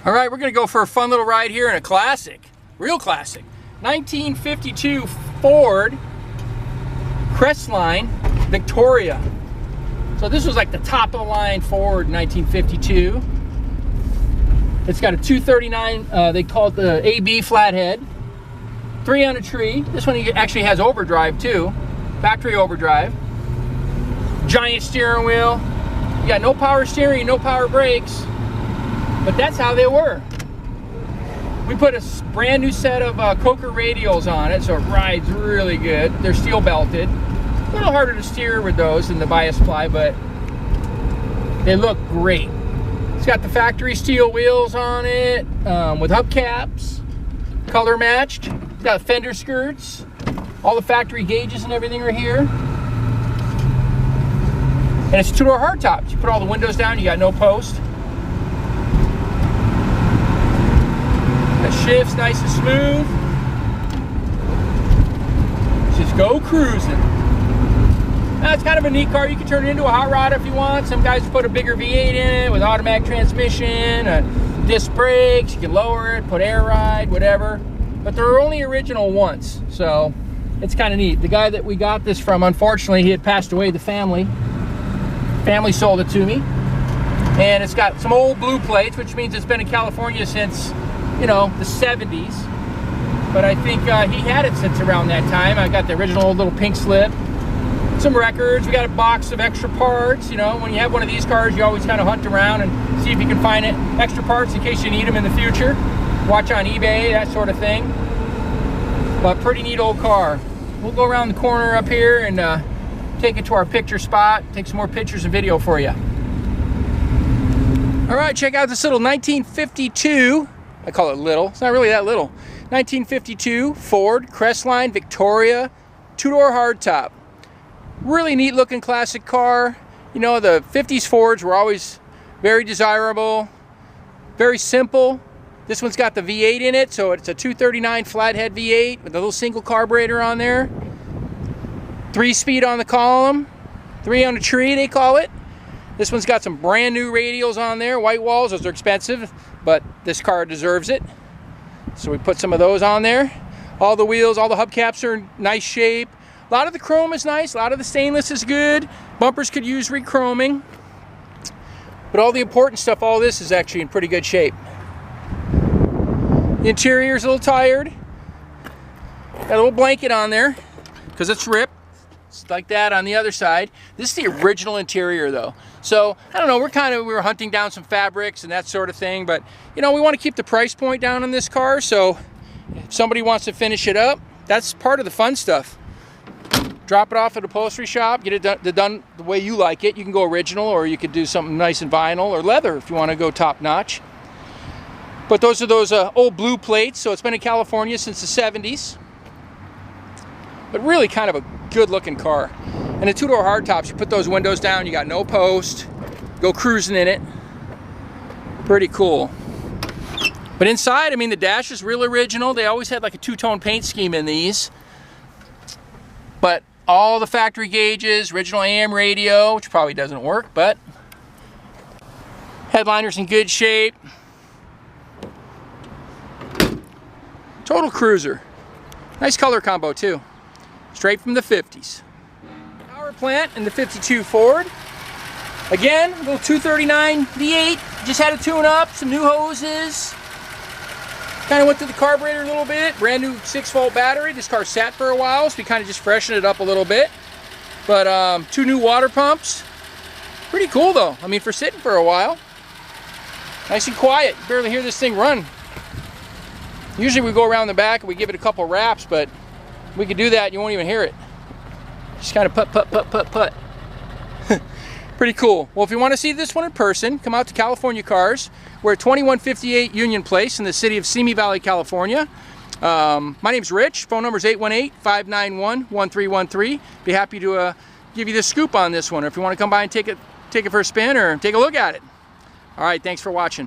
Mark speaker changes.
Speaker 1: All right, we're gonna go for a fun little ride here in a classic, real classic. 1952 Ford Crestline Victoria. So this was like the top of the line Ford in 1952. It's got a 239, they call it the AB Flathead. 3 on a tree. This one actually has overdrive too, factory overdrive. Giant steering wheel. You got no power steering, no power brakes. But that's how they were. We put a brand new set of Coupe radials on it, so it rides really good. They're steel belted. A little harder to steer with those than the bias ply, but they look great. It's got the factory steel wheels on it with hubcaps, color matched. It's got fender skirts, all the factory gauges and everything are here. And it's 2-door hardtops. You put all the windows down, you got no post. The shift's nice and smooth. Just go cruising. Now, it's kind of a neat car. You can turn it into a hot rod if you want. Some guys put a bigger V8 in it with automatic transmission, disc brakes. You can lower it, put air ride, whatever. But they're only original once, so it's kind of neat. The guy that we got this from, unfortunately, he had passed away. The family sold it to me, and it's got some old blue plates, which means it's been in California since, you know, the 70s. But I think he had it since around that time. I got the original little pink slip, some records. We got a box of extra parts. You know, when you have one of these cars, you always kind of hunt around and see if you can find extra parts in case you need them in the future. Watch on eBay, that sort of thing. But pretty neat old car. We'll go around the corner up here and take it to our picture spot, take some more pictures and video for you. All right, check out this little 1952, I call it little, it's not really that little, 1952 Ford Crestline Victoria 2-door hardtop. Really neat looking classic car. You know, the 50s Fords were always very desirable, very simple. This one's got the V8 in it, so it's a 239 Flathead V8 with a little single carburetor on there. 3-speed on the column, 3 on the tree they call it. This one's got some brand new radials on there, white walls. Those are expensive, but this car deserves it. So we put some of those on there. All the wheels, all the hubcaps are in nice shape. A lot of the chrome is nice, a lot of the stainless is good. Bumpers could use re-chroming. But all the important stuff, all this is actually in pretty good shape. The interior is a little tired. Got a little blanket on there because it's ripped. It's like that on the other side. This is the original interior though. So, I don't know, we were hunting down some fabrics and that sort of thing, but you know, we want to keep the price point down on this car, so if somebody wants to finish it up, that's part of the fun stuff. Drop it off at an upholstery shop, get it done the way you like it. You can go original, or you could do something nice in vinyl or leather if you want to go top notch. But those are those old blue plates, so it's been in California since the 70s. But really kind of a good looking car. And the 2-door hardtops, you put those windows down, you got no post, go cruising in it. Pretty cool. But inside, I mean, the dash is real original. They always had like a 2-tone paint scheme in these. But all the factory gauges, original AM radio, which probably doesn't work, but headliner's in good shape. Total cruiser. Nice color combo too. Straight from the 50s. Power plant in the 52 Ford. Again, little 239 V8. Just had a tune up, some new hoses. Kind of went through the carburetor a little bit. Brand new 6-volt battery. This car sat for a while, so we kind of just freshened it up a little bit. But 2 new water pumps. Pretty cool though. I mean, for sitting for a while. Nice and quiet. You barely hear this thing run. Usually we go around the back and we give it a couple wraps, but we could do that and you won't even hear it. Just kind of put, put, put, put, put. Pretty cool. Well, if you want to see this one in person, come out to California Cars. We're at 2158 Union Place in the city of Simi Valley, California. My name's Rich. Phone number is 818-591-1313. Be happy to give you the scoop on this one, or if you want to come by and take it for a spin or take a look at it. All right, thanks for watching.